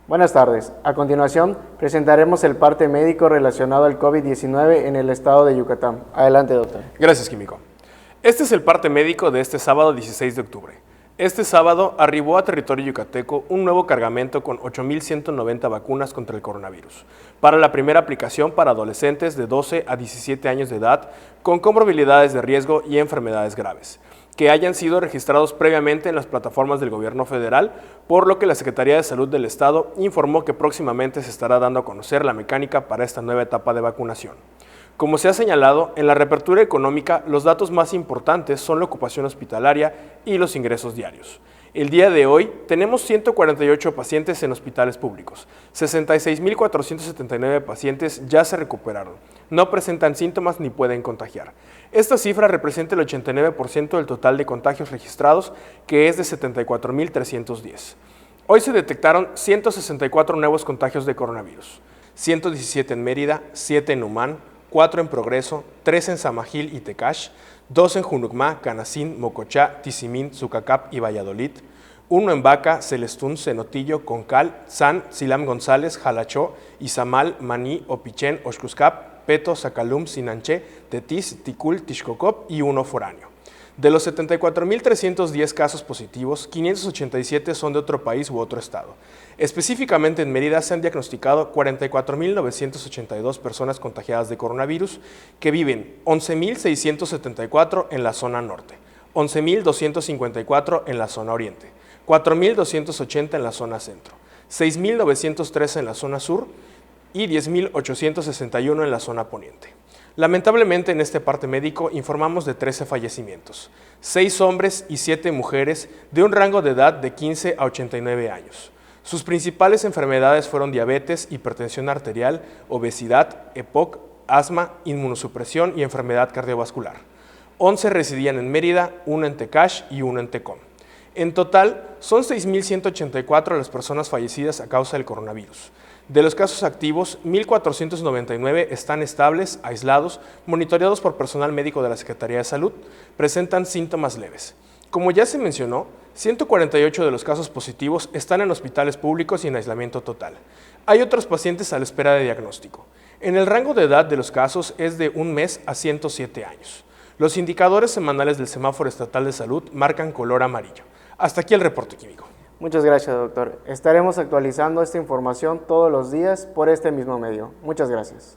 Buenas tardes. A continuación, presentaremos el parte médico relacionado al COVID-19 en el estado de Yucatán. Adelante, doctor. Gracias, Químico. Este es el parte médico de este sábado 16 de octubre. Este sábado arribó a territorio yucateco un nuevo cargamento con 8.190 vacunas contra el coronavirus, para la primera aplicación para adolescentes de 12 a 17 años de edad con comorbilidades de riesgo y enfermedades graves, que hayan sido registrados previamente en las plataformas del gobierno federal, por lo que la Secretaría de Salud del Estado informó que próximamente se estará dando a conocer la mecánica para esta nueva etapa de vacunación. Como se ha señalado, en la reapertura económica los datos más importantes son la ocupación hospitalaria y los ingresos diarios. El día de hoy tenemos 148 pacientes en hospitales públicos, 66.479 pacientes ya se recuperaron, no presentan síntomas ni pueden contagiar. Esta cifra representa el 89% del total de contagios registrados, que es de 74.310. Hoy se detectaron 164 nuevos contagios de coronavirus, 117 en Mérida, 7 en Humán, 4 en Progreso, 3 en Samajil y Tecash, 2 en Junucmá, Canacín, Mocochá, Tizimín, Zucacap y Valladolid, 1 en Baca, Celestún, Cenotillo, Concal, San, Silam González, Jalachó, Izamal, Maní, Opichén, Oxcuscap, Peto, Zacalum, Sinanché, Tetis, Ticul, Tixcocop y 1 foráneo. De los 74.310 casos positivos, 587 son de otro país u otro estado. Específicamente en Mérida se han diagnosticado 44.982 personas contagiadas de coronavirus, que viven 11.674 en la zona norte, 11.254 en la zona oriente, 4.280 en la zona centro, 6.913 en la zona sur y 10.861 en la zona poniente. Lamentablemente en este parte médico informamos de 13 fallecimientos, 6 hombres y 7 mujeres de un rango de edad de 15 a 89 años. Sus principales enfermedades fueron diabetes, hipertensión arterial, obesidad, EPOC, asma, inmunosupresión y enfermedad cardiovascular. 11 residían en Mérida, 1 en Tecash y 1 en Tecom. En total, son 6.184 las personas fallecidas a causa del coronavirus. De los casos activos, 1.499 están estables, aislados, monitoreados por personal médico de la Secretaría de Salud, presentan síntomas leves. Como ya se mencionó, 148 de los casos positivos están en hospitales públicos y en aislamiento total. Hay otros pacientes a la espera de diagnóstico. En el rango de edad de los casos es de 1 mes a 107 años. Los indicadores semanales del Semáforo Estatal de Salud marcan color amarillo. Hasta aquí el reporte químico. Muchas gracias, doctor. Estaremos actualizando esta información todos los días por este mismo medio. Muchas gracias.